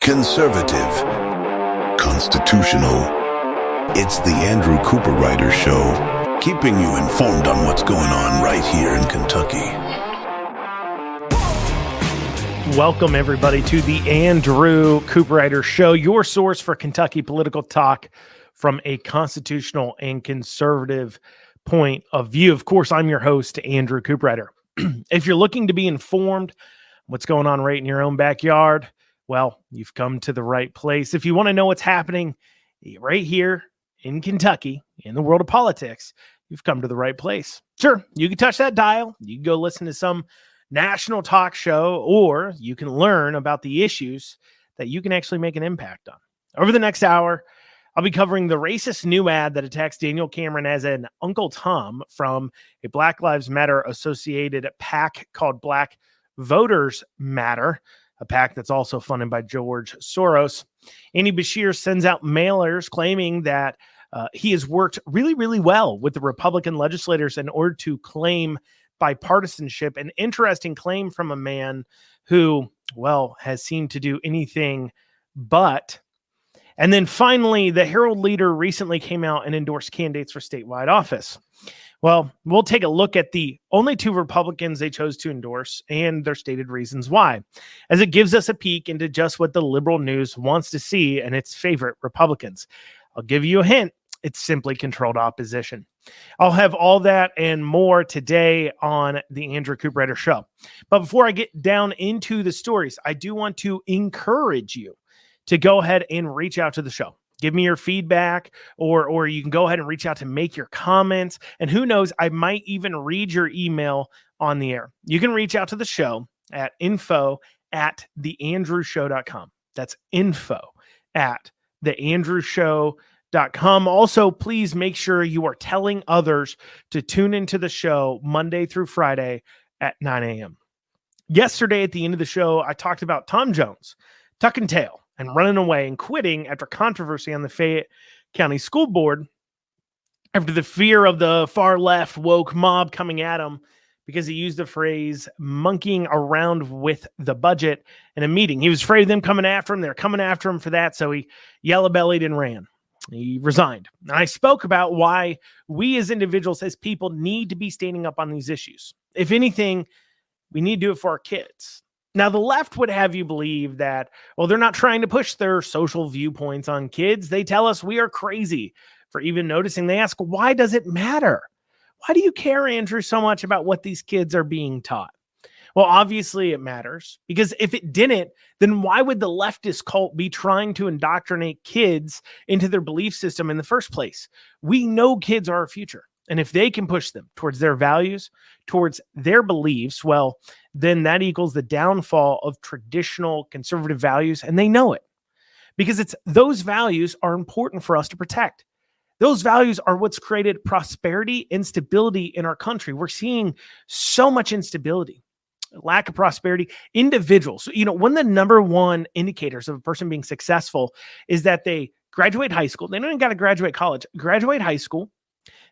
Conservative. Constitutional. It's the Andrew Cooperrider Show, keeping you informed on what's going on right here in Kentucky. Welcome, everybody, to the Andrew Cooperrider Show, your source for Kentucky political talk from a constitutional and conservative point of view. Of course, I'm your host, Andrew Cooperrider. If you're looking to be informed what's going on right in your own backyard, well, you've come to the right place. If you want to know what's happening right here in Kentucky, in the world of politics, you've come to the right place. Sure, you can touch that dial. You can go listen to some national talk show, or you can learn about the issues that you can actually make an impact on. Over the next hour, I'll be covering the racist new ad that attacks Daniel Cameron as an Uncle Tom from a Black Lives Matter associated PAC called Black Voters Matter, a PAC that's also funded by George Soros. Andy Beshear sends out mailers claiming that he has worked really, really well with the Republican legislators in order to claim bipartisanship, an interesting claim from a man who, well, has seemed to do anything but. And then finally, the Herald leader recently came out and endorsed candidates for statewide office. Well, we'll take a look at the only two Republicans they chose to endorse and their stated reasons why, as it gives us a peek into just what the liberal news wants to see in its favorite Republicans. I'll give you a hint. It's simply controlled opposition. I'll have all that and more today on the Andrew Cooperrider Show. But before I get down into the stories, I do want to encourage you to go ahead and reach out to the show. Give me your feedback, or you can go ahead and reach out to make your comments. And who knows, I might even read your email on the air. You can reach out to the show at info@theandrewshow.com. That's info@theandrewshow.com. Also, please make sure you are telling others to tune into the show Monday through Friday at 9 a.m. Yesterday at the end of the show, I talked about Tom Jones, tuck and tail, and running away and quitting after controversy on the Fayette County School Board after the fear of the far left woke mob coming at him because he used the phrase monkeying around with the budget in a meeting. He was afraid of them coming after him. They're coming after him for that, so he yellow-bellied and ran. He resigned. And I spoke about why we as individuals, as people, need to be standing up on these issues. If anything, we need to do it for our kids. Now, the left would have you believe that, well, they're not trying to push their social viewpoints on kids. They tell us we are crazy for even noticing. They ask, why does it matter? Why do you care, Andrew, so much about what these kids are being taught? Well, obviously it matters, because if it didn't, then why would the leftist cult be trying to indoctrinate kids into their belief system in the first place? We know kids are our future. And if they can push them towards their values, towards their beliefs, well, then that equals the downfall of traditional conservative values. And they know it, because those values are important for us to protect. Those values are what's created prosperity and stability in our country. We're seeing so much instability, lack of prosperity. Individuals, one of the number one indicators of a person being successful is that they graduate high school. They don't even got to graduate college, graduate high school.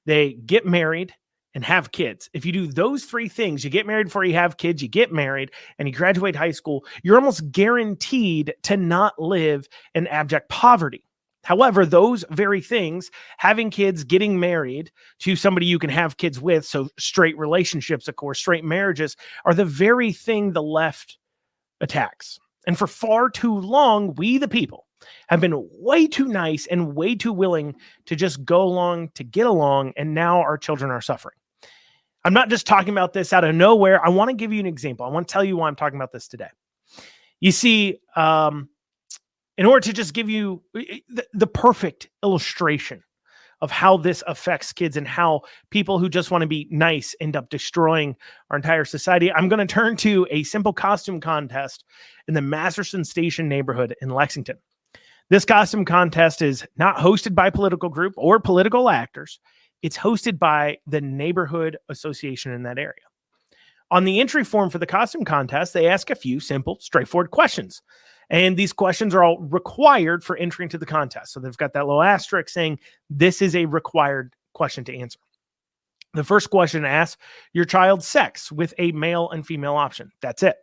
They get married and have kids. If you do those three things, you get married before you have kids, you get married, and you graduate high school, you're almost guaranteed to not live in abject poverty. However, those very things, having kids, getting married to somebody you can have kids with, so straight relationships, of course, straight marriages, are the very thing the left attacks. And for far too long, we the people have been way too nice and way too willing to just go along to get along, and now our children are suffering. I'm not just talking about this out of nowhere. I want to give you an example. I want to tell you why I'm talking about this today. You see, in order to just give you the perfect illustration of how this affects kids and how people who just want to be nice end up destroying our entire society, I'm going to turn to a simple costume contest in the Masterson Station neighborhood in Lexington. This costume contest is not hosted by a political group or political actors. It's hosted by the neighborhood association in that area. On the entry form for the costume contest, they ask a few simple, straightforward questions. And these questions are all required for entry into the contest. So they've got that little asterisk saying this is a required question to answer. The first question asks your child's sex with a male and female option. That's it.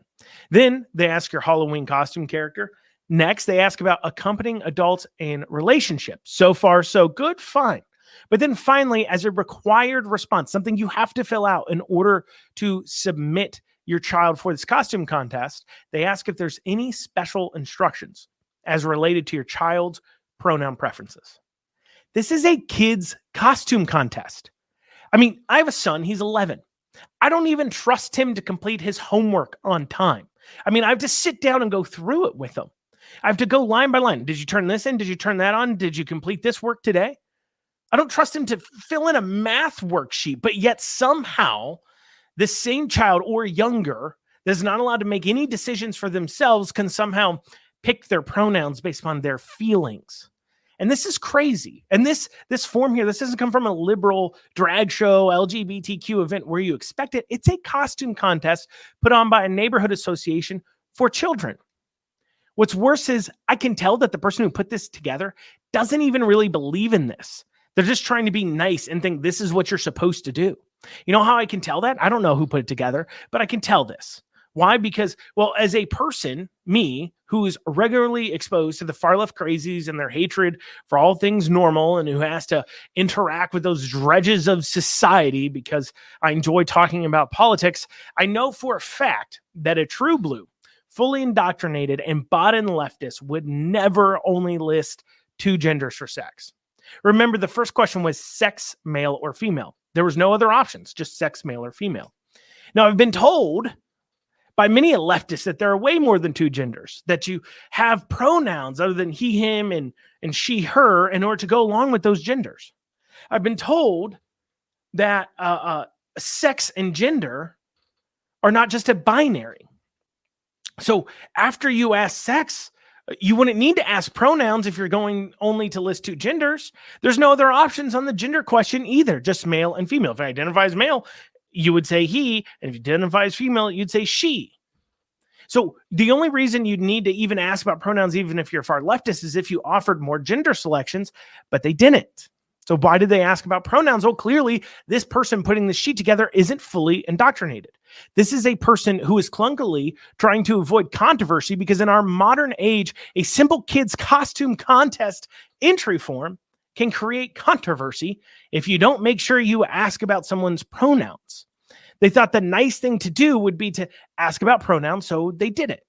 Then they ask your Halloween costume character. Next, they ask about accompanying adults in relationships. So far, so good, fine. But then finally, as a required response, something you have to fill out in order to submit your child for this costume contest, they ask if there's any special instructions as related to your child's pronoun preferences. This is a kid's costume contest. I mean, I have a son, he's 11. I don't even trust him to complete his homework on time. I mean, I have to sit down and go through it with him. I have to go line by line. Did you turn this in? Did you turn that on? Did you complete this work today? I don't trust him to fill in a math worksheet, but yet somehow this same child or younger that's not allowed to make any decisions for themselves can somehow pick their pronouns based on their feelings. And this is crazy. And this form here, this doesn't come from a liberal drag show, LGBTQ event where you expect it. It's a costume contest put on by a neighborhood association for children. What's worse is I can tell that the person who put this together doesn't even really believe in this. They're just trying to be nice and think this is what you're supposed to do. You know how I can tell that? I don't know who put it together, but I can tell this. Why? Because, well, as a person, me, who is regularly exposed to the far left crazies and their hatred for all things normal and who has to interact with those dredges of society because I enjoy talking about politics, I know for a fact that a true blue, fully indoctrinated and bought-in leftist would never only list two genders for sex. Remember, the first question was sex, male or female. There was no other options, just sex, male or female. Now, I've been told by many leftists that there are way more than two genders, that you have pronouns other than he, him, and she, her in order to go along with those genders. I've been told that sex and gender are not just a binary. So after you ask sex, you wouldn't need to ask pronouns if you're going only to list two genders. There's no other options on the gender question either, just male and female. If it identifies male, you would say he, and if it identifies female, you'd say she. So the only reason you'd need to even ask about pronouns, even if you're far leftist, is if you offered more gender selections, but they didn't. So why did they ask about pronouns? Oh, clearly this person putting the sheet together isn't fully indoctrinated. This is a person who is clunkily trying to avoid controversy because in our modern age, a simple kids costume contest entry form can create controversy if you don't make sure you ask about someone's pronouns. They thought the nice thing to do would be to ask about pronouns, so they did it.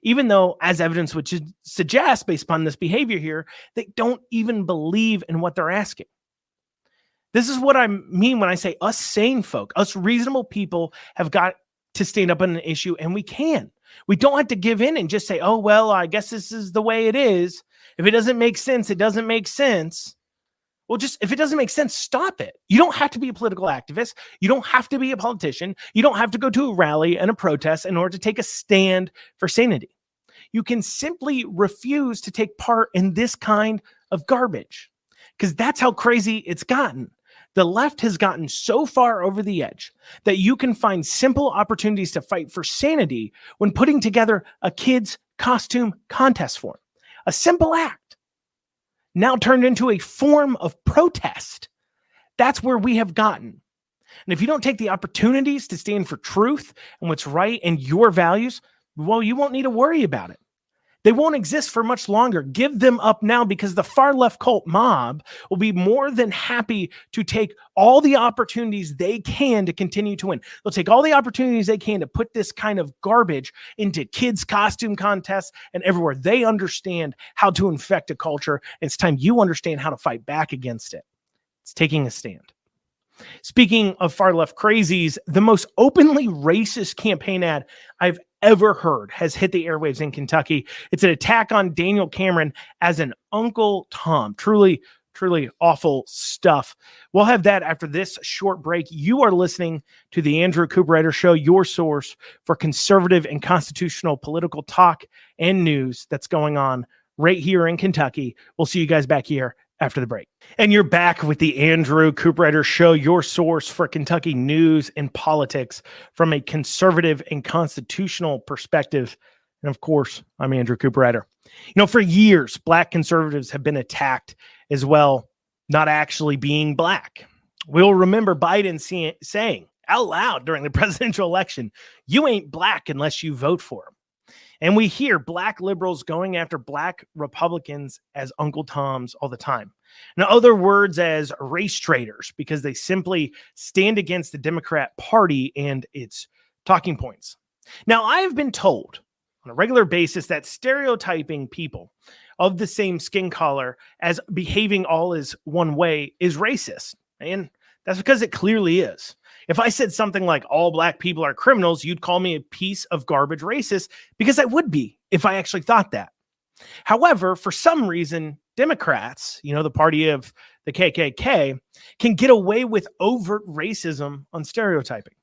Even though, as evidence would suggest, based upon this behavior here, they don't even believe in what they're asking. This is what I mean when I say us sane folk, us reasonable people have got to stand up on an issue, and we can. We don't have to give in and just say, oh, well, I guess this is the way it is. If it doesn't make sense, it doesn't make sense. Well, just if it doesn't make sense, stop it. You don't have to be a political activist. You don't have to be a politician. You don't have to go to a rally and a protest in order to take a stand for sanity. You can simply refuse to take part in this kind of garbage because that's how crazy it's gotten. The left has gotten so far over the edge that you can find simple opportunities to fight for sanity when putting together a kid's costume contest form. A simple act now turned into a form of protest. That's where we have gotten. And if you don't take the opportunities to stand for truth and what's right and your values, well, you won't need to worry about it. They won't exist for much longer. Give them up now because the far left cult mob will be more than happy to take all the opportunities they can to continue to win. They'll take all the opportunities they can to put this kind of garbage into kids' costume contests and everywhere. They understand how to infect a culture. It's time you understand how to fight back against it. It's taking a stand. Speaking of far left crazies, the most openly racist campaign ad I've ever heard has hit the airwaves in Kentucky. It's an attack on Daniel Cameron as an Uncle Tom. Truly, truly awful stuff. We'll have that after this short break. You are listening to the Andrew Cooperrider Show, your source for conservative and constitutional political talk and news that's going on right here in Kentucky. We'll see you guys back here after the break. And you're back with the Andrew Cooperrider Show, your source for Kentucky news and politics from a conservative and constitutional perspective. And of course, I'm Andrew Cooperrider. You know, for years, Black conservatives have been attacked as well, not actually being Black. We'll remember Biden saying out loud during the presidential election, you ain't Black unless you vote for him. And we hear black liberals going after black Republicans as Uncle Toms all the time. In other words, as race traitors, because they simply stand against the Democrat Party and its talking points. Now, I have been told on a regular basis that stereotyping people of the same skin color as behaving all as one way is racist. And that's because it clearly is. If I said something like all black people are criminals, you'd call me a piece of garbage racist, because I would be if I actually thought that. However, for some reason, Democrats, the party of the KKK, can get away with overt racism on stereotyping.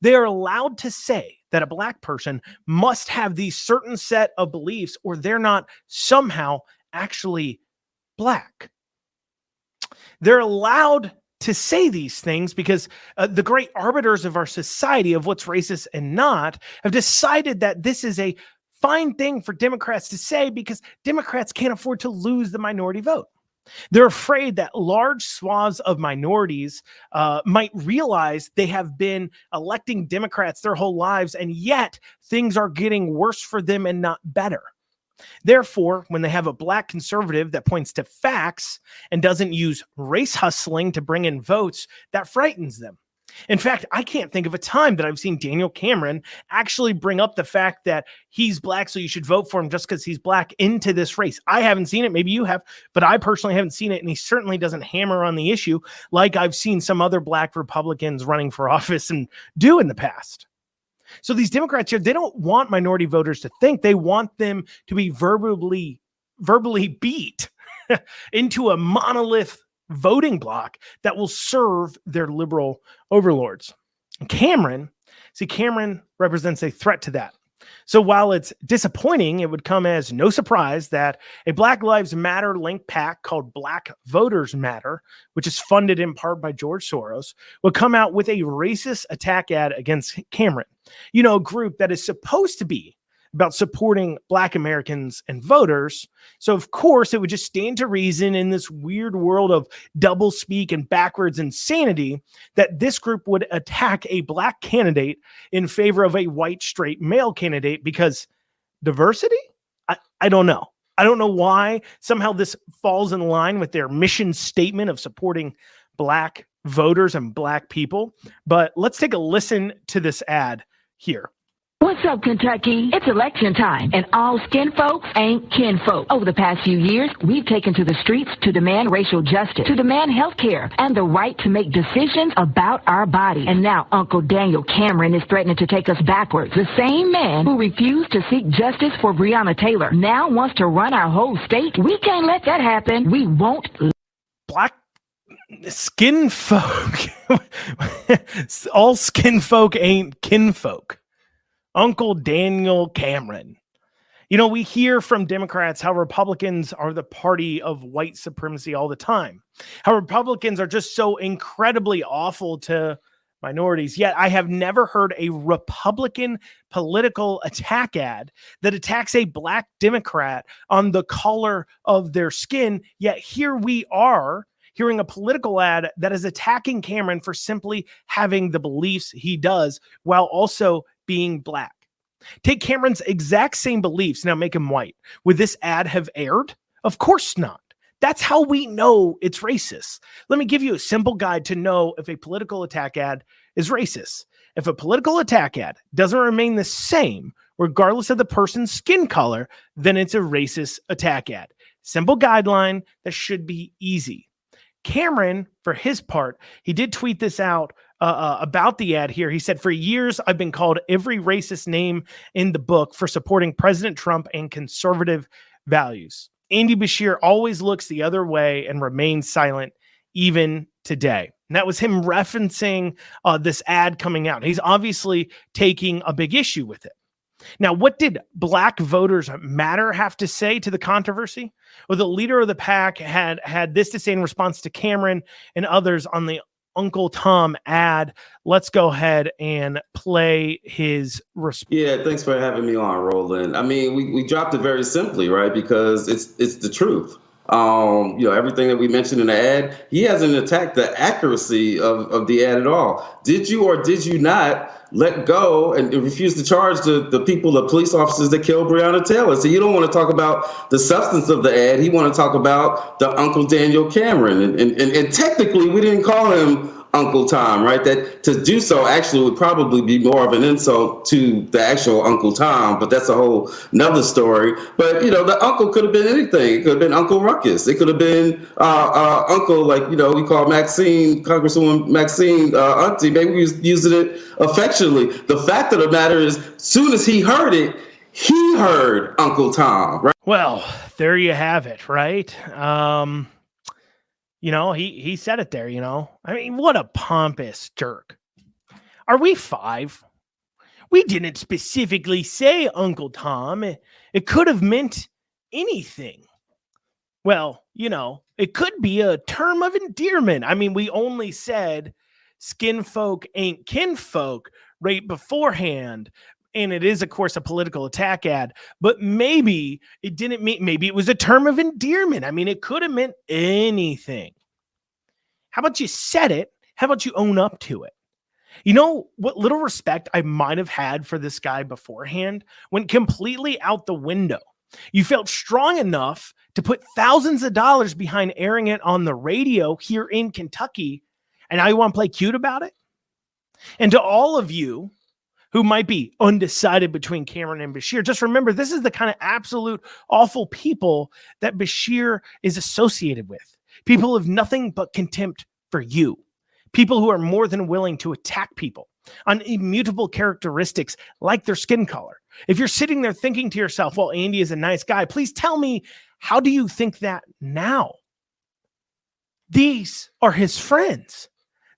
They are allowed to say that a black person must have these certain set of beliefs or they're not somehow actually black. They're allowed to say these things because the great arbiters of our society of what's racist and not have decided that this is a fine thing for Democrats to say because Democrats can't afford to lose the minority vote. They're afraid that large swaths of minorities might realize they have been electing Democrats their whole lives, and yet things are getting worse for them and not better. Therefore, when they have a black conservative that points to facts and doesn't use race hustling to bring in votes, that frightens them. In fact, I can't think of a time that I've seen Daniel Cameron actually bring up the fact that he's black, so you should vote for him just because he's black into this race. I haven't seen it. Maybe you have, but I personally haven't seen it. And he certainly doesn't hammer on the issue like I've seen some other black Republicans running for office and do in the past. So these Democrats here, they don't want minority voters to think. They want them to be verbally beat into a monolith voting block that will serve their liberal overlords. And Cameron represents a threat to that. So while it's disappointing, it would come as no surprise that a Black Lives Matter linked PAC called Black Voters Matter, which is funded in part by George Soros, would come out with a racist attack ad against Cameron. A group that is supposed to be about supporting Black Americans and voters. So, of course, it would just stand to reason in this weird world of doublespeak and backwards insanity that this group would attack a Black candidate in favor of a white, straight male candidate because diversity? I don't know. I don't know why somehow this falls in line with their mission statement of supporting Black voters and Black people. But let's take a listen to this ad here. What's up, Kentucky? It's election time, and all skin folks ain't kin folk. Over the past few years, we've taken to the streets to demand racial justice, to demand health care, and the right to make decisions about our body. And now Uncle Daniel Cameron is threatening to take us backwards. The same man who refused to seek justice for Breonna Taylor now wants to run our whole state. We can't let that happen. We won't. Black skin folk. All skin folk ain't kinfolk. Uncle Daniel Cameron. We hear from Democrats how Republicans are the party of white supremacy all the time. How Republicans are just so incredibly awful to minorities. Yet I have never heard a Republican political attack ad that attacks a Black Democrat on the color of their skin. Yet here we are hearing a political ad that is attacking Cameron for simply having the beliefs he does while also being Black. Take Cameron's exact same beliefs, now make him white. Would this ad have aired? Of course not. That's how we know it's racist. Let me give you a simple guide to know if a political attack ad is racist. If a political attack ad doesn't remain the same, regardless of the person's skin color, then it's a racist attack ad. Simple guideline that should be easy. Cameron, for his part, he did tweet this out about the ad here. He said, "For years, I've been called every racist name in the book for supporting President Trump and conservative values. Andy Beshear always looks the other way and remains silent even today." And that was him referencing this ad coming out. He's obviously taking a big issue with it. Now, what did Black Voters Matter have to say to the controversy? Well, the leader of the PAC had this to say in response to Cameron and others on the Uncle Tom ad. Let's go ahead and play his response. Yeah, thanks for having me on, Roland. I mean, we dropped it very simply, right? Because it's the truth. everything that we mentioned in the ad. He hasn't attacked the accuracy of the ad at all. Did you or did you not let go and refuse to charge the people, the police officers that killed Breonna Taylor? So you don't want to talk about the substance of the ad. He want to talk about the Uncle Daniel Cameron. And technically, we didn't call him Uncle Tom, right? That to do so actually would probably be more of an insult to the actual Uncle Tom, but that's a whole nother story. But the uncle could have been anything. It could have been Uncle Ruckus. It could have been Uncle, like we call Maxine, Congresswoman Maxine, auntie. Maybe we was using it affectionately. The fact of the matter is, as soon as he heard it, he heard Uncle Tom, right? Well, there you have it, right? He said it there, I mean, what a pompous jerk. Are we 5? We didn't specifically say Uncle Tom. It could have meant anything. Well, it could be a term of endearment. I mean, we only said skin folk ain't kinfolk right beforehand. And it is, of course, a political attack ad, but maybe it didn't mean, maybe it was a term of endearment. I mean, it could have meant anything. How about you said it? How about you own up to it? You know what little respect I might have had for this guy beforehand went completely out the window. You felt strong enough to put thousands of dollars behind airing it on the radio here in Kentucky, and now you want to play cute about it? And to all of you who might be undecided between Cameron and Beshear, just remember, this is the kind of absolute awful people that Beshear is associated with. People of nothing but contempt for you. People who are more than willing to attack people on immutable characteristics like their skin color. If you're sitting there thinking to yourself, well, Andy is a nice guy, please tell me, how do you think that now? These are his friends.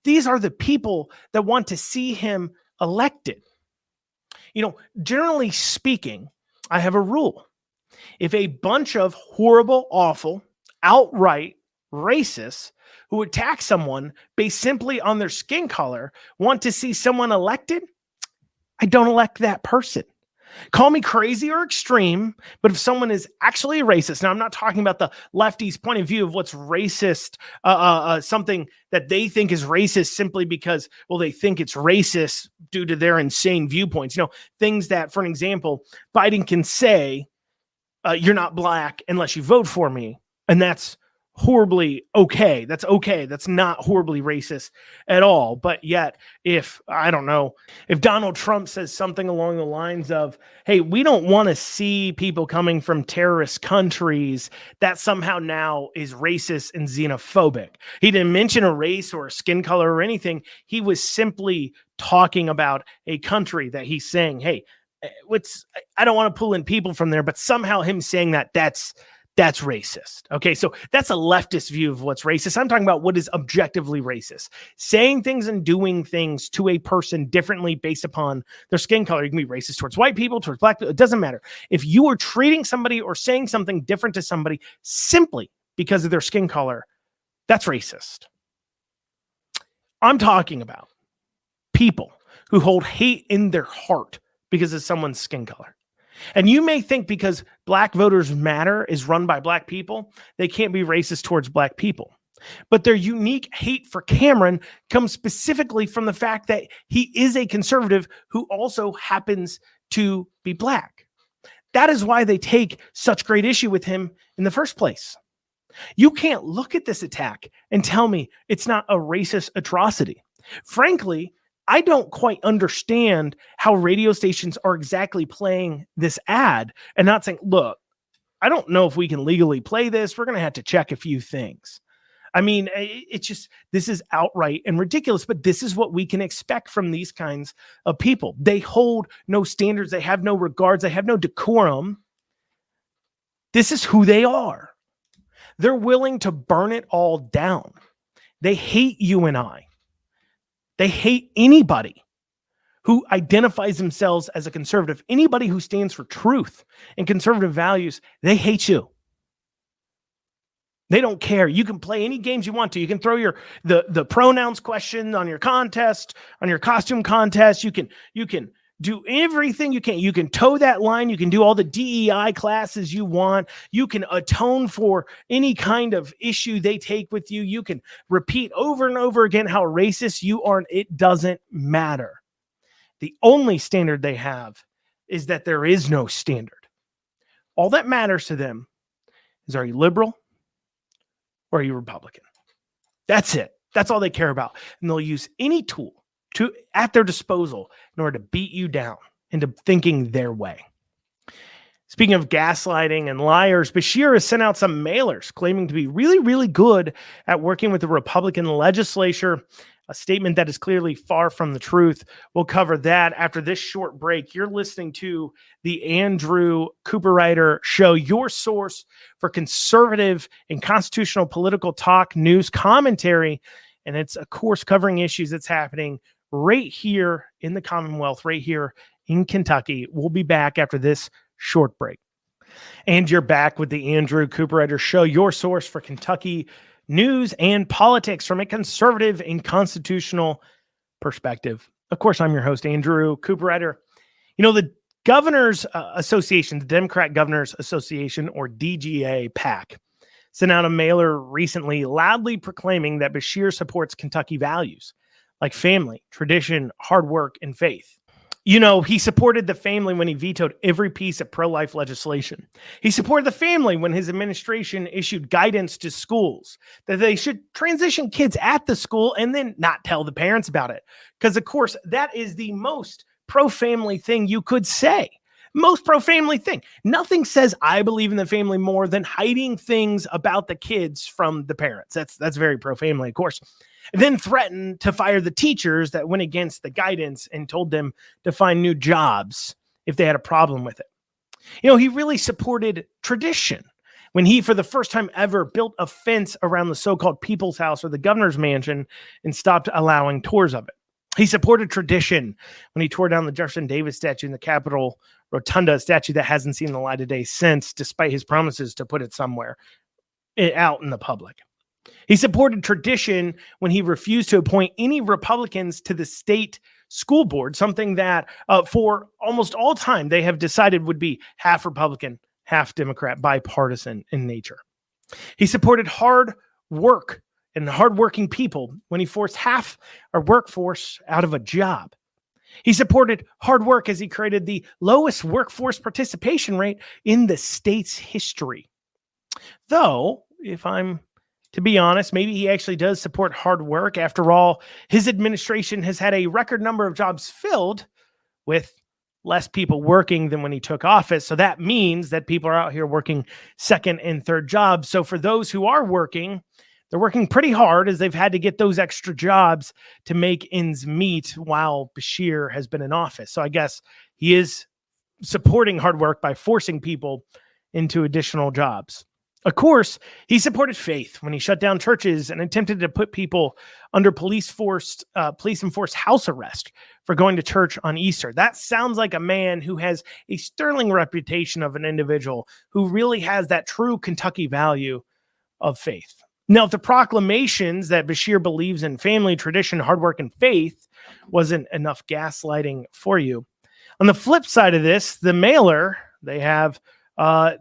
These are the people that want to see him elected. Generally speaking, I have a rule. If a bunch of horrible, awful, outright racists who attack someone based simply on their skin color want to see someone elected, I don't elect that person. Call me crazy or extreme, but if someone is actually a racist, now I'm not talking about the lefties' point of view of what's racist, something that they think is racist simply because, well, they think it's racist due to their insane viewpoints. Things that, for an example, Biden can say, you're not black unless you vote for me. And that's horribly okay. That's okay. That's not horribly racist at all. But yet, if Donald Trump says something along the lines of, hey, we don't want to see people coming from terrorist countries, that somehow now is racist and xenophobic. He didn't mention a race or a skin color or anything. He was simply talking about a country that he's saying, hey, I don't want to pull in people from there, but somehow him saying that's racist. Okay, so that's a leftist view of what's racist. I'm talking about what is objectively racist. Saying things and doing things to a person differently based upon their skin color. You can be racist towards white people, towards black people. It doesn't matter. If you are treating somebody or saying something different to somebody simply because of their skin color, that's racist. I'm talking about people who hold hate in their heart because of someone's skin color. And you may think because Black Voters Matter is run by black people, they can't be racist towards black people. But their unique hate for Cameron comes specifically from the fact that he is a conservative who also happens to be black. That is why they take such great issue with him in the first place. You can't look at this attack and tell me it's not a racist atrocity. Frankly, I don't quite understand how radio stations are exactly playing this ad and not saying, look, I don't know if we can legally play this. We're going to have to check a few things. I mean, it's just, this is outright and ridiculous, but this is what we can expect from these kinds of people. They hold no standards. They have no regards. They have no decorum. This is who they are. They're willing to burn it all down. They hate you and I. They hate anybody who identifies themselves as a conservative. Anybody who stands for truth and conservative values, they hate you. They don't care. You can play any games you want to. You can throw the pronouns question on your contest, on your costume contest. You can Do everything you can. You can toe that line. You can do all the DEI classes you want. You can atone for any kind of issue they take with you. You can repeat over and over again how racist you are. It doesn't matter. The only standard they have is that there is no standard. All that matters to them is, are you liberal or are you Republican? That's it. That's all they care about. And they'll use any tool at their disposal in order to beat you down into thinking their way. Speaking of gaslighting and liars, Beshear has sent out some mailers claiming to be really, really good at working with the Republican legislature, a statement that is clearly far from the truth. We'll cover that after this short break. You're listening to the Andrew Cooperrider Show, your source for conservative and constitutional political talk, news, commentary, and it's, of course, covering issues that's happening right here in the Commonwealth, right here in Kentucky. We'll be back after this short break. And you're back with the Andrew Cooperrider Show, your source for Kentucky news and politics from a conservative and constitutional perspective. Of course, I'm your host, Andrew Cooperrider. You know, the Governors Association, the Democrat Governors Association, or DGA PAC, sent out a mailer recently loudly proclaiming that Beshear supports Kentucky values like family, tradition, hard work, and faith. You know, he supported the family when he vetoed every piece of pro-life legislation. He supported the family when his administration issued guidance to schools that they should transition kids at the school and then not tell the parents about it. Because, of course, that is the most pro-family thing you could say. Most pro-family thing. Nothing says I believe in the family more than hiding things about the kids from the parents. That's very pro-family, of course. And then threatened to fire the teachers that went against the guidance and told them to find new jobs if they had a problem with it. You know, he really supported tradition when he, for the first time ever, built a fence around the so-called People's House or the governor's mansion and stopped allowing tours of it. He supported tradition when he tore down the Jefferson Davis statue in the Capitol Rotunda, a statue that hasn't seen the light of day since, despite his promises to put it somewhere out in the public. He supported tradition when he refused to appoint any Republicans to the state school board, something that for almost all time they have decided would be half Republican, half Democrat, bipartisan in nature. He supported hard work and hardworking people when he forced half our workforce out of a job. He supported hard work as he created the lowest workforce participation rate in the state's history. Though, if I'm to be honest, maybe he actually does support hard work. After all, his administration has had a record number of jobs filled with less people working than when he took office. So that means that people are out here working second and third jobs. So for those who are working, they're working pretty hard as they've had to get those extra jobs to make ends meet while Beshear has been in office. So I guess he is supporting hard work by forcing people into additional jobs. Of course, he supported faith when he shut down churches and attempted to put people under police-enforced house arrest for going to church on Easter. That sounds like a man who has a sterling reputation of an individual who really has that true Kentucky value of faith. Now, if the proclamations that Beshear believes in family, tradition, hard work, and faith wasn't enough gaslighting for you, on the flip side of this, the mailer, they have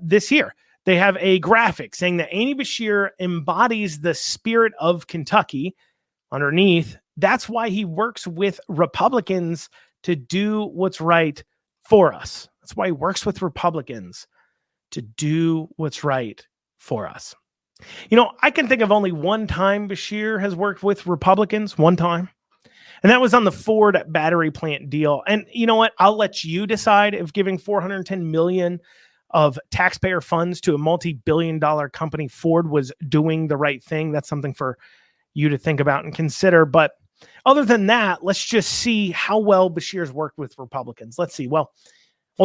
this here. They have a graphic saying that Andy Beshear embodies the spirit of Kentucky. Underneath, that's why he works with Republicans to do what's right for us. That's why he works with Republicans to do what's right for us. You know, I can think of only one time Beshear has worked with Republicans, one time. And that was on the Ford battery plant deal. And you know what? I'll let you decide if giving $410 million of taxpayer funds to a multi-billion-dollar company, Ford, was doing the right thing. That's something for you to think about and consider. But other than that, let's just see how well Beshear's worked with Republicans. Let's see. Well,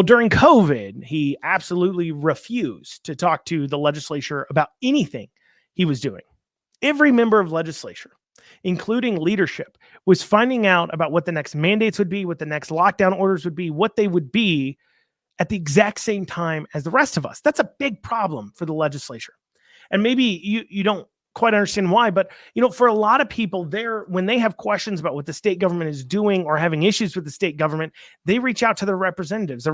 during COVID, he absolutely refused to talk to the legislature about anything he was doing. Every member of legislature, including leadership, was finding out about what the next mandates would be, what the next lockdown orders would be, what they would be at the exact same time as the rest of us. That's a big problem for the legislature. And maybe you don't quite understand why, but for a lot of people there, when they have questions about what the state government is doing or having issues with the state government, they reach out to their representatives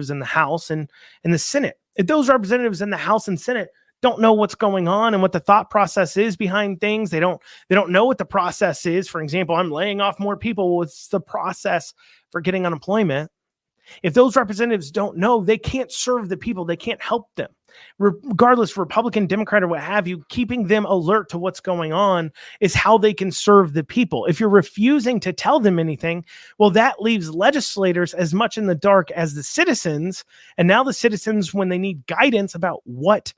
in the House and in the Senate. If those representatives in the House and Senate don't know what's going on and what the thought process is behind things, they don't know what the process is. For example, I'm laying off more people. What's the process for getting unemployment? If those representatives don't know, they can't serve the people. They can't help them. Regardless, Republican, Democrat, or what have you, keeping them alert to what's going on is how they can serve the people. If you're refusing to tell them anything, well, that leaves legislators as much in the dark as the citizens. And now the citizens, when they need guidance about what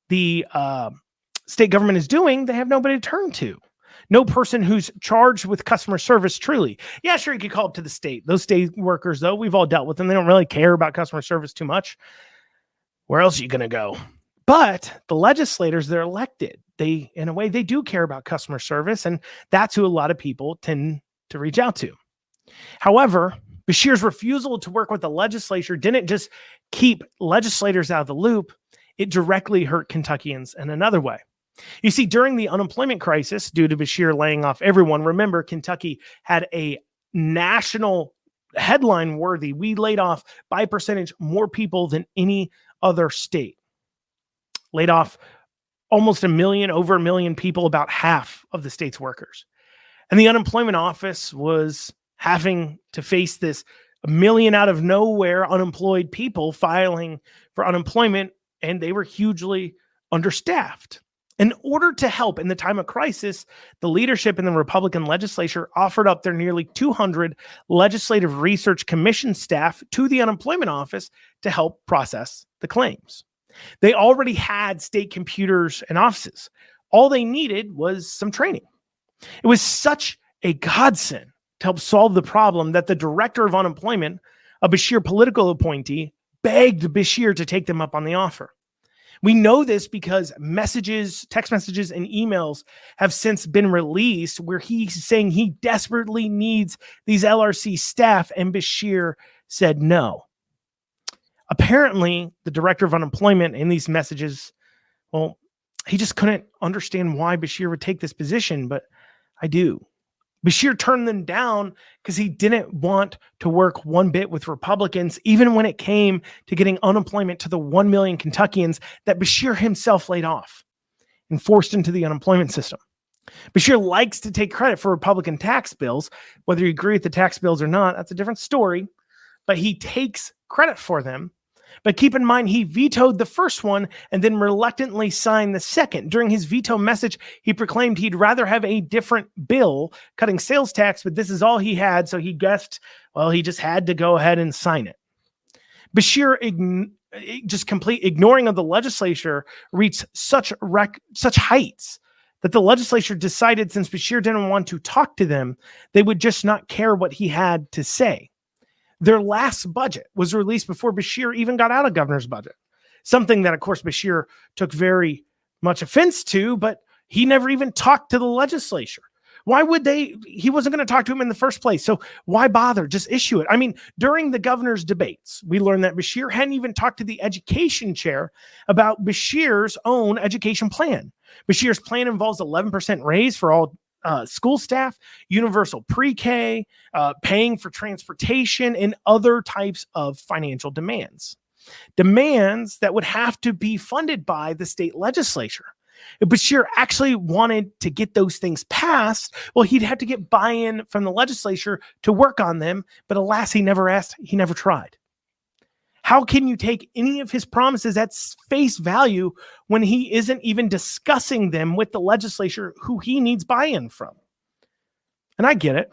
the state government is doing, they have nobody to turn to. No person who's charged with customer service truly. Yeah, sure, you could call up to the state. Those state workers, though, we've all dealt with them. They don't really care about customer service too much. Where else are you going to go? But the legislators, they're elected. They, in a way, they do care about customer service, and that's who a lot of people tend to reach out to. However, Beshear's refusal to work with the legislature didn't just keep legislators out of the loop. It directly hurt Kentuckians in another way. You see, during the unemployment crisis, due to Beshear laying off everyone, remember, Kentucky had a national headline worthy. We laid off by percentage more people than any other state. Laid off almost over a million people, about half of the state's workers. And the unemployment office was having to face this 1 million out of nowhere unemployed people filing for unemployment, and they were hugely understaffed. In order to help in the time of crisis, the leadership in the Republican legislature offered up their nearly 200 legislative research commission staff to the unemployment office to help process the claims. They already had state computers and offices. All they needed was some training. It was such a godsend to help solve the problem that the director of unemployment, a Beshear political appointee, begged Beshear to take them up on the offer. We know this because text messages, and emails have since been released where he's saying he desperately needs these LRC staff, and Beshear said no. Apparently, the director of unemployment in these messages, well, he just couldn't understand why Beshear would take this position, but I do. Beshear turned them down because he didn't want to work one bit with Republicans, even when it came to getting unemployment to the 1 million Kentuckians that Beshear himself laid off and forced into the unemployment system. Beshear likes to take credit for Republican tax bills. Whether you agree with the tax bills or not, that's a different story, but he takes credit for them. But keep in mind, he vetoed the first one and then reluctantly signed the second. During his veto message, he proclaimed he'd rather have a different bill cutting sales tax, but this is all he had. So he guessed, well, he just had to go ahead and sign it. Beshear, just complete ignoring of the legislature, reached such heights that the legislature decided, since Beshear didn't want to talk to them, they would just not care what he had to say. Their last budget was released before Beshear even got out of governor's budget. Something that, of course, Beshear took very much offense to, but he never even talked to the legislature. Why would they? He wasn't going to talk to him in the first place. So why bother? Just issue it. I mean, during the governor's debates, we learned that Beshear hadn't even talked to the education chair about Beshear's own education plan. Beshear's plan involves 11% raise for all school staff, universal pre-K, paying for transportation, and other types of financial demands. Demands that would have to be funded by the state legislature. If Beshear actually wanted to get those things passed, well, he'd have to get buy-in from the legislature to work on them, but alas, he never asked, he never tried. How can you take any of his promises at face value when he isn't even discussing them with the legislature who he needs buy-in from? And I get it.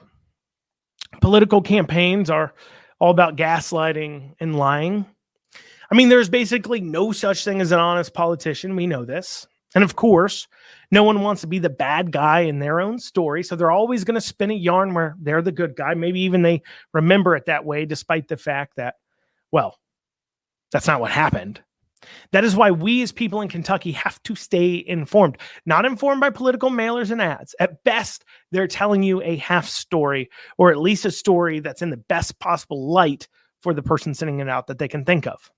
Political campaigns are all about gaslighting and lying. I mean, there's basically no such thing as an honest politician. We know this. And of course, no one wants to be the bad guy in their own story. So they're always going to spin a yarn where they're the good guy. Maybe even they remember it that way, despite the fact that, well, that's not what happened. That is why we as people in Kentucky have to stay informed, not informed by political mailers and ads. At best, they're telling you a half story, or at least a story that's in the best possible light for the person sending it out that they can think of.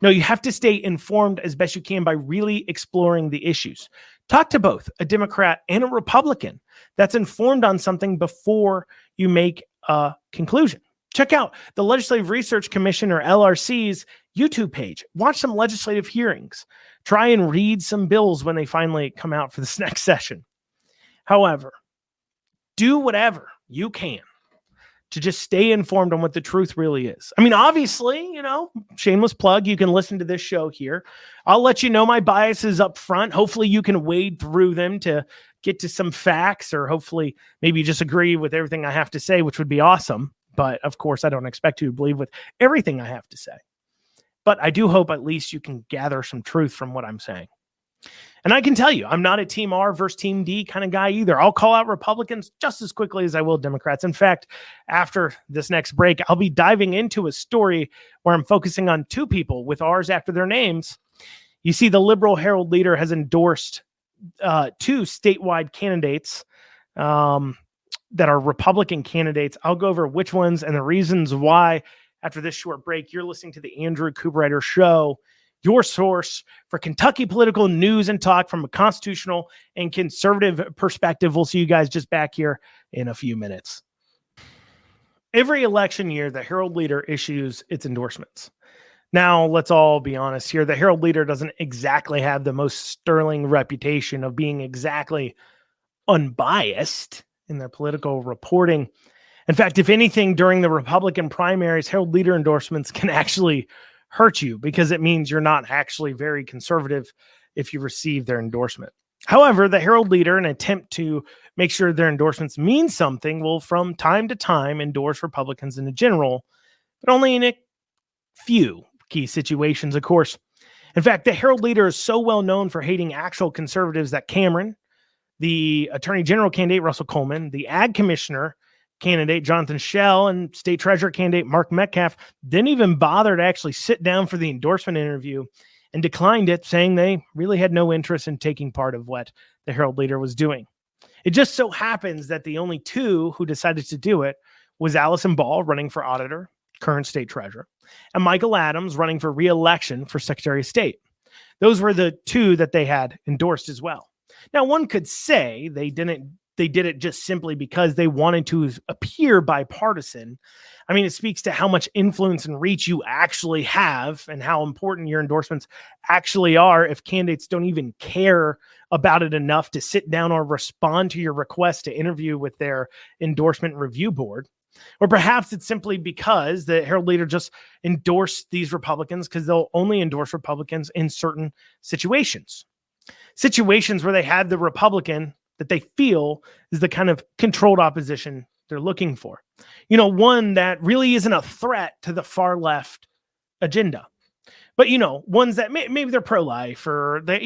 No, you have to stay informed as best you can by really exploring the issues. Talk to both a Democrat and a Republican that's informed on something before you make a conclusion. Check out the Legislative Research Commission, or LRC's, YouTube page. Watch some legislative hearings. Try and read some bills when they finally come out for this next session. However, do whatever you can to just stay informed on what the truth really is. I mean, obviously, shameless plug, you can listen to this show here. I'll let you know my biases up front. Hopefully you can wade through them to get to some facts, or hopefully maybe you just agree with everything I have to say, which would be awesome. But of course, I don't expect you to believe with everything I have to say. But I do hope at least you can gather some truth from what I'm saying. And I can tell you, I'm not a Team R versus Team D kind of guy either. I'll call out Republicans just as quickly as I will Democrats. In fact, after this next break, I'll be diving into a story where I'm focusing on two people with R's after their names. You see, the liberal Herald leader has endorsed two statewide candidates that are Republican candidates. I'll go over which ones and the reasons why after this short break. You're listening to the Andrew Cooperrider Show, your source for Kentucky political news and talk from a constitutional and conservative perspective. We'll see you guys just back here in a few minutes. Every election year, the Herald leader issues its endorsements. Now, let's all be honest here. The Herald leader doesn't exactly have the most sterling reputation of being exactly unbiased in their political reporting. In fact, if anything, during the Republican primaries, Herald leader endorsements can actually hurt you, because it means you're not actually very conservative if you receive their endorsement. However, the Herald leader, in an attempt to make sure their endorsements mean something, will from time to time endorse Republicans in general, but only in a few key situations, of course. In fact, the Herald leader is so well known for hating actual conservatives that Cameron, the Attorney General candidate Russell Coleman, the Ag Commissioner candidate Jonathan Schell, and State Treasurer candidate Mark Metcalf didn't even bother to actually sit down for the endorsement interview and declined it, saying they really had no interest in taking part of what the Herald leader was doing. It just so happens that the only two who decided to do it was Allison Ball, running for auditor, current state treasurer, and Michael Adams, running for re-election for Secretary of State. Those were the two that they had endorsed as well. Now, one could say they did it just simply because they wanted to appear bipartisan. I mean, it speaks to how much influence and reach you actually have and how important your endorsements actually are if candidates don't even care about it enough to sit down or respond to your request to interview with their endorsement review board. Or perhaps it's simply because the Herald leader just endorsed these Republicans because they'll only endorse Republicans in certain situations. Situations where they have the Republican that they feel is the kind of controlled opposition they're looking for. One that really isn't a threat to the far left agenda. But, ones that maybe they're pro-life, or they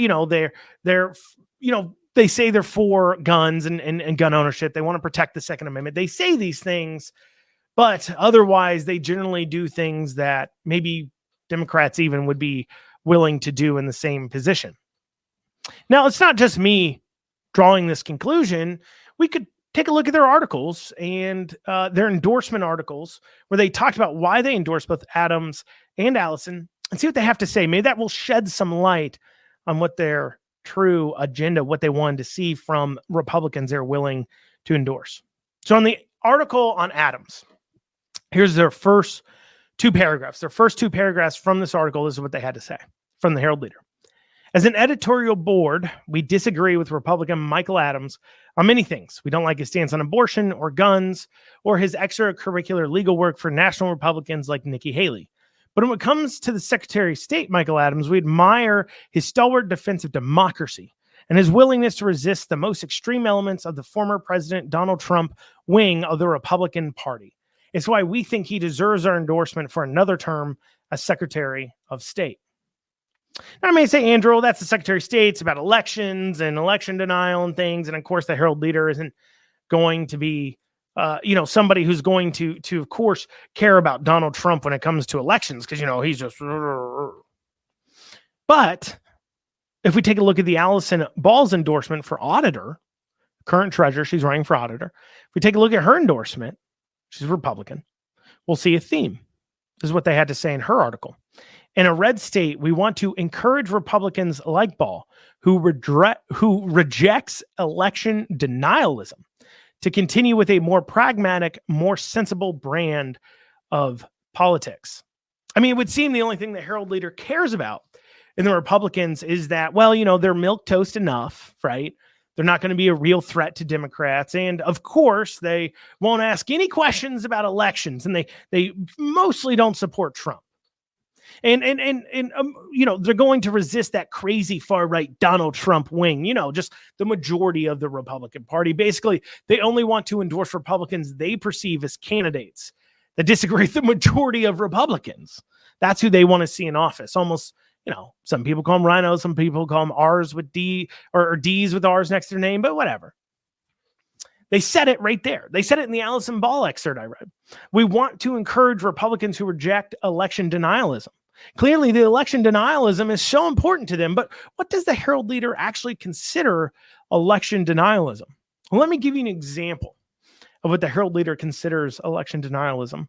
say they're for guns and gun ownership. They want to protect the Second Amendment. They say these things, but otherwise they generally do things that maybe Democrats even would be willing to do in the same position. Now, it's not just me drawing this conclusion. We could take a look at their articles and their endorsement articles where they talked about why they endorsed both Adams and Allison, and see what they have to say. Maybe that will shed some light on what their true agenda, what they wanted to see from Republicans they're willing to endorse. So on the article on Adams, here's their first two paragraphs. Their first two paragraphs from this article, this is what they had to say from the Herald leader. As an editorial board, we disagree with Republican Michael Adams on many things. We don't like his stance on abortion or guns, or his extracurricular legal work for national Republicans like Nikki Haley. But when it comes to the Secretary of State, Michael Adams, we admire his stalwart defense of democracy and his willingness to resist the most extreme elements of the former President Donald Trump wing of the Republican Party. It's why we think he deserves our endorsement for another term as Secretary of State. Now, I may say, Andrew, that's the Secretary of State. It's about elections and election denial and things. And of course, the Herald leader isn't going to be, somebody who's going to, of course, care about Donald Trump when it comes to elections, because, he's just. But if we take a look at the Allison Ball's endorsement for auditor, current treasurer, she's running for auditor. If we take a look at her endorsement, she's Republican, we'll see a theme. This is what they had to say in her article. In a red state, we want to encourage Republicans like Ball, who rejects election denialism, to continue with a more pragmatic, more sensible brand of politics. I mean, it would seem the only thing the Herald leader cares about in the Republicans is that, well, they're milquetoast enough, right? They're not going to be a real threat to Democrats. And of course, they won't ask any questions about elections. And they mostly don't support Trump. And they're going to resist that crazy far right Donald Trump wing, just the majority of the Republican Party. Basically, they only want to endorse Republicans they perceive as candidates that disagree with the majority of Republicans. That's who they want to see in office. Almost, some people call them rhinos, some people call them R's with D or D's with R's next to their name, but whatever. They said it right there. They said it in the Allison Ball excerpt I read. We want to encourage Republicans who reject election denialism. Clearly, the election denialism is so important to them, but what does the Herald leader actually consider election denialism? Well, let me give you an example of what the Herald leader considers election denialism.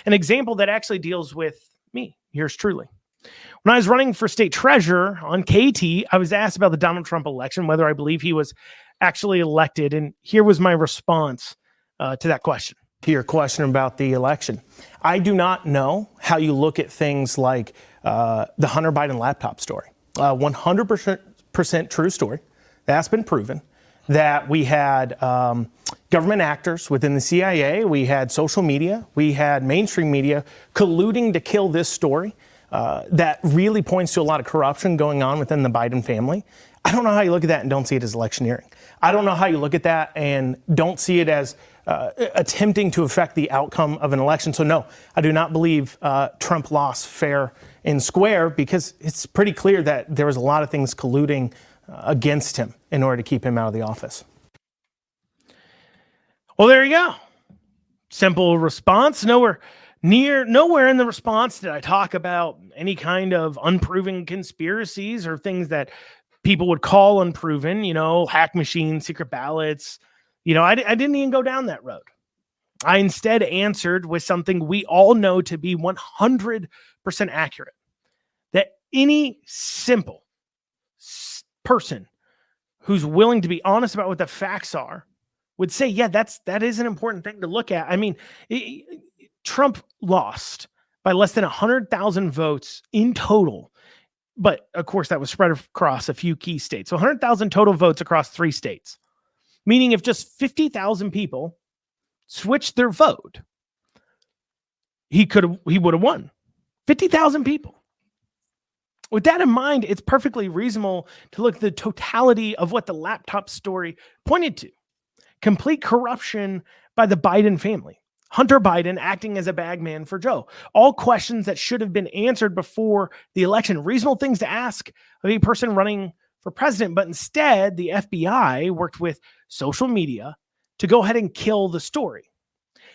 An example that actually deals with me, yours truly. When I was running for state treasurer on KT, I was asked about the Donald Trump election, whether I believe he was actually elected. And here was my response to that question. To your question about the election. I do not know how you look at things like the Hunter Biden laptop story. 100% true story. That's been proven. That we had government actors within the CIA, we had social media, we had mainstream media colluding to kill this story. That really points to a lot of corruption going on within the Biden family. I don't know how you look at that and don't see it as electioneering. I don't know how you look at that and don't see it as attempting to affect the outcome of an election. So no, I do not believe Trump lost fair and square, because it's pretty clear that there was a lot of things colluding against him in order to keep him out of the office. Well, there you go. Simple response. Nowhere in the response did I talk about any kind of unproven conspiracies or things that people would call unproven, hack machines, secret ballots. I didn't even go down that road. I instead answered with something we all know to be 100% accurate, that any simple person who's willing to be honest about what the facts are would say, yeah, that is an important thing to look at. I mean, Trump lost by less than 100,000 votes in total. But of course, that was spread across a few key states. So 100,000 total votes across 3 states, meaning if just 50,000 people switched their vote, he would have won. 50,000 people. With that in mind, it's perfectly reasonable to look at the totality of what the laptop story pointed to. Complete corruption by the Biden family. Hunter Biden acting as a bagman for Joe. All questions that should have been answered before the election. Reasonable things to ask of a person running for president, but instead the FBI worked with social media to go ahead and kill the story.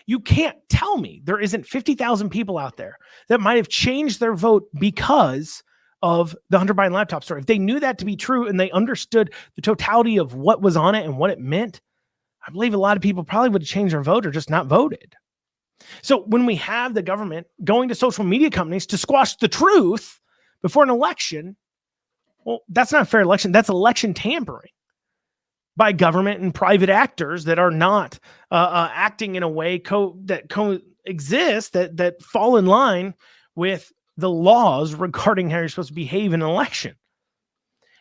You can't tell me there isn't 50,000 people out there that might have changed their vote because of the Hunter Biden laptop story. If they knew that to be true and they understood the totality of what was on it and what it meant, I believe a lot of people probably would have changed their vote or just not voted. So when we have the government going to social media companies to squash the truth before an election, well, that's not a fair election. That's election tampering by government and private actors that are not acting in a way that coexist, that fall in line with the laws regarding how you're supposed to behave in an election.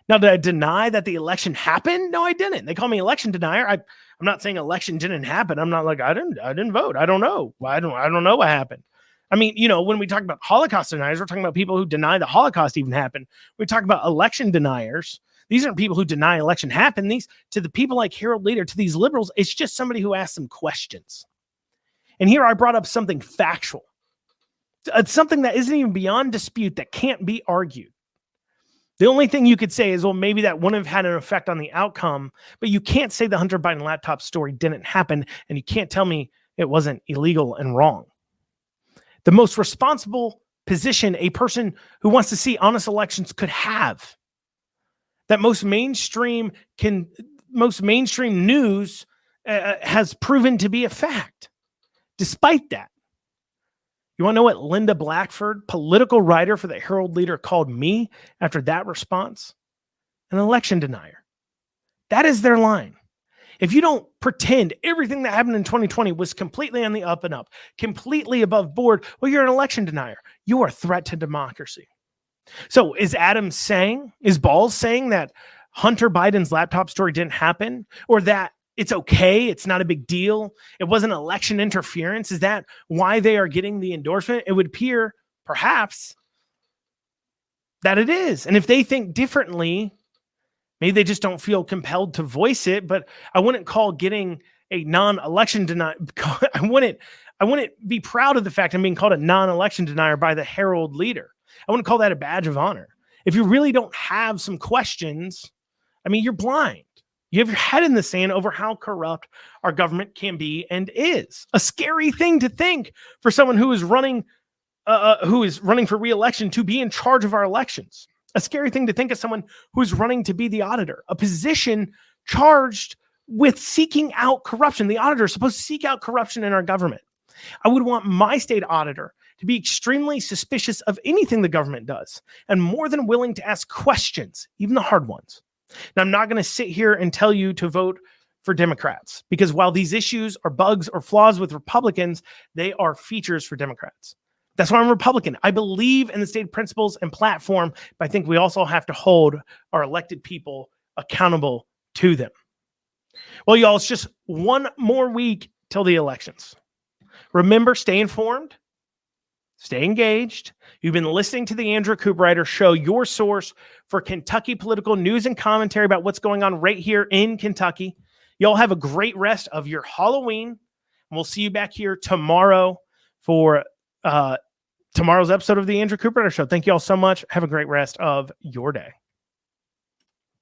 Now, did I deny that the election happened? No, I didn't. They call me election denier. I'm not saying election didn't happen. I'm not like, I didn't vote. I don't know. I don't know what happened. I mean, when we talk about Holocaust deniers, we're talking about people who deny the Holocaust even happened. We talk about election deniers. These aren't people who deny election happened. These, to the people like Herald Leader, to these liberals, it's just somebody who asks some questions. And here I brought up something factual. It's something that isn't even beyond dispute, that can't be argued. The only thing you could say is, well, maybe that wouldn't have had an effect on the outcome, but you can't say the Hunter Biden laptop story didn't happen, and you can't tell me it wasn't illegal and wrong. The most responsible position a person who wants to see honest elections could have, that most mainstream news has proven to be a fact. Despite that, You want to know what Linda Blackford, political writer for the Herald Leader, called me after that response? An election denier. That is their line. If you don't pretend everything that happened in 2020 was completely on the up and up, completely above board, well, you're an election denier. You are a threat to democracy. So is Balls saying that Hunter Biden's laptop story didn't happen, or that it's okay, it's not a big deal, it wasn't election interference? Is that why they are getting the endorsement? It would appear, perhaps, that it is. And if they think differently, maybe they just don't feel compelled to voice it. But I wouldn't call getting a non-election denier. I wouldn't be proud of the fact I'm being called a non-election denier by the Herald Leader. I wouldn't call that a badge of honor. If you really don't have some questions, I mean, you're blind. You have your head in the sand over how corrupt our government can be and is. A scary thing to think for someone who is running for re-election to be in charge of our elections. A scary thing to think of someone who's running to be the auditor, a position charged with seeking out corruption. The auditor is supposed to seek out corruption in our government. I would want my state auditor to be extremely suspicious of anything the government does and more than willing to ask questions, even the hard ones. Now, I'm not going to sit here and tell you to vote for Democrats, because while these issues are bugs or flaws with Republicans, they are features for Democrats. That's why I'm a Republican. I believe in the state principles and platform, but I think we also have to hold our elected people accountable to them. Well, y'all, it's just one more week till the elections. Remember, stay informed, stay engaged. You've been listening to the Andrew Cooperrider Show, your source for Kentucky political news and commentary about what's going on right here in Kentucky. Y'all have a great rest of your Halloween. And we'll see you back here tomorrow for tomorrow's episode of the Andrew Cooperrider Show. Thank you all so much. Have a great rest of your day.